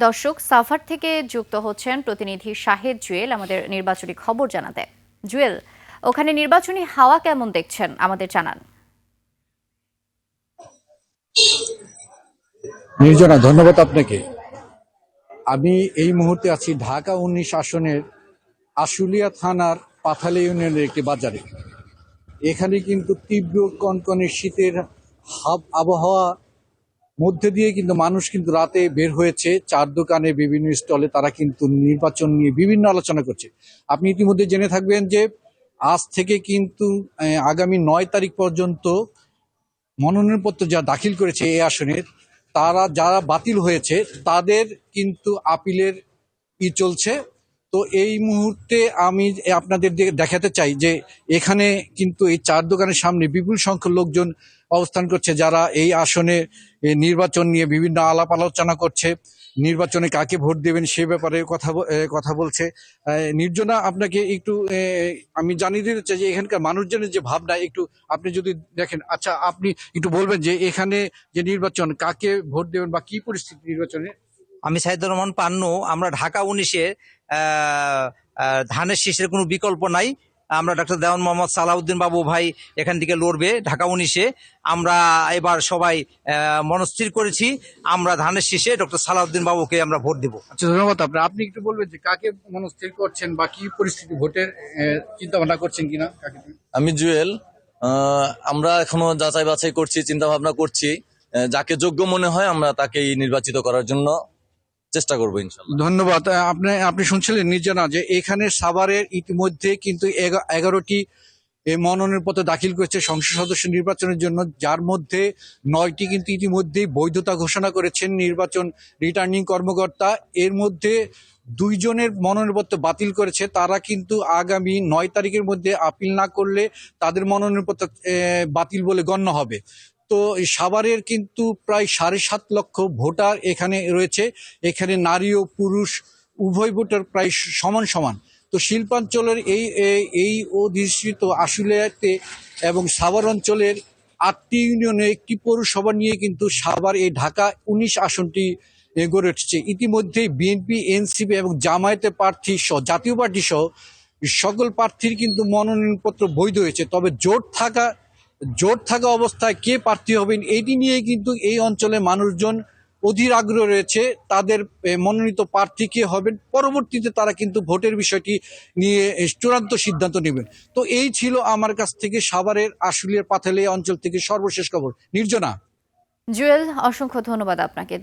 দর্শক, সাভার থেকে যুক্ত হচ্ছেন প্রতিনিধি শাহেদ জুয়েল আমাদের নির্বাচনী খবর জানাতে। জুয়েল, ওখানে নির্বাচনী হাওয়া কেমন দেখছেন আমাদের জানান। নির্জনা, ধন্যবাদ আপনাকে। আমি এই মুহূর্তে আছি ঢাকা 19 আসনের আশুলিয়া থানার পাথালে ইউনিয়নের একটি বাজারে। এখানে কিন্তু তীব্র কনকনে শীতের আবহাওয়া মধ্যে দিয়ে কিন্তু মানুষ কিন্তু রাতে বের হয়েছে চার দোকানে বিভিন্ন স্টলে। তারা কিন্তু নির্বাচন নিয়ে বিভিন্ন আলোচনা করছে। আপনি ইতিমধ্যে জেনে থাকবেন যে আজ থেকে কিন্তু আগামী 9 তারিখ পর্যন্ত মনোনয়নপত্র যা দাখিল করেছে এই আসনে, তারা যারা বাতিল হয়েছে তাদের কিন্তু আপিলের চলছে। তো এই মুহূর্তে আমি আপনাদের দেখাতে চাই যে এখানে কিন্তু এই চার দোকানের সামনে বিপুল সংখ্যক লোকজন অবস্থান করছে, যারা এই আসনে নির্বাচন নিয়ে বিভিন্ন আলাপ আলোচনা করছে, নির্বাচনে কাকে ভোট দেবেন সে ব্যাপারে কথা বলছে। নির্জনা, আপনাকে একটু আমি জানিয়ে দিতে চাই যে এখানকার মানুষজনের যে ভাবনা একটু আপনি যদি দেখেন। আচ্ছা, আপনি একটু বলবেন যে এখানে যে নির্বাচন, কাকে ভোট দেবেন বা কি পরিস্থিতি নির্বাচনে? আমি সাইদুর রহমান পান্নু। আমরা ঢাকা 19-এ ধানের শীষের কোনো বিকল্প নাই। আমরা ডক্টর দেওয়ান মোহাম্মদ সালাউদ্দিন বাবু ভাই এখান থেকে লড়বে ঢাকা 19-এ। আমরা এবার সবাই মনস্থির করেছি, আমরা ধানের শীষে ডক্টর সালাউদ্দিন বাবুকে আমরা ভোট দেব। আচ্ছা, ধন্যবাদ। আপনি একটু বলবেন যে কাকে মনস্থির করছেন বা কি পরিস্থিতি, ভোটের চিন্তা ভাবনা করছেন কিনা? আমি জুয়েল। আমরা এখনো যাচাই বাছাই করছি, চিন্তা ভাবনা করছি। যাকে যোগ্য মনে হয় আমরা তাকেই নির্বাচিত করার জন্য চেষ্টা করবো ইনশাল্লাহ। ধন্যবাদ। আপনি শুনছিলেন নির্জনা যে এখানে সাভারের ইতিমধ্যে কিন্তু 11টি মনোনয়নপত্র দাখিল করেছে সংসদ সদস্য নির্বাচনের জন্য, যার মধ্যে 9টি কিন্তু ইতিমধ্যেই বৈধতা ঘোষণা করেছেন নির্বাচন রিটার্নিং কর্মকর্তা। এর মধ্যে 2 জনের মনোনয়নপত্র বাতিল করেছে। তারা কিন্তু আগামী 9 তারিখের মধ্যে আপিল না করলে তাদের মনোনয়নপত্র বাতিল বলে গণ্য হবে। তো সাভারের কিন্তু প্রায় 7.5 লক্ষ ভোটার এখানে রয়েছে। এখানে নারী ও পুরুষ উভয় ভোটার প্রায় সমান সমান। তো শিল্পাঞ্চলের এই অধিষ্ঠিত আশুলিয়াতে এবং সাভার অঞ্চলের 8টি ইউনিয়নে একটি পৌরসভা নিয়ে কিন্তু সাভার এই ঢাকা 19 আসনটি গড়ে উঠছে। ইতিমধ্যেই বিএনপি, এনসিপি এবং জামায়াতের প্রার্থী সহ জাতীয় পার্টি সহ সকল প্রার্থীর কিন্তু মনোনয়নপত্র বৈধ হয়েছে। তবে জোট থাকা অবস্থায় কে প্রার্থী হবেন এটি নিয়ে কিন্তু এই অঞ্চলের মানুষজন অধীর আগ্রহ রয়েছে। তাদের মনোনীত প্রার্থী কে হবেন, পরবর্তীতে তারা কিন্তু ভোটের বিষয়টি নিয়ে চূড়ান্ত সিদ্ধান্ত নেবেন। তো এই ছিল আমার কাছ থেকে সাভারের আশুলিয়ার পাথালিয়া অঞ্চল থেকে সর্বশেষ খবর। নির্জনা। জুয়েল, অসংখ্য ধন্যবাদ আপনাকে।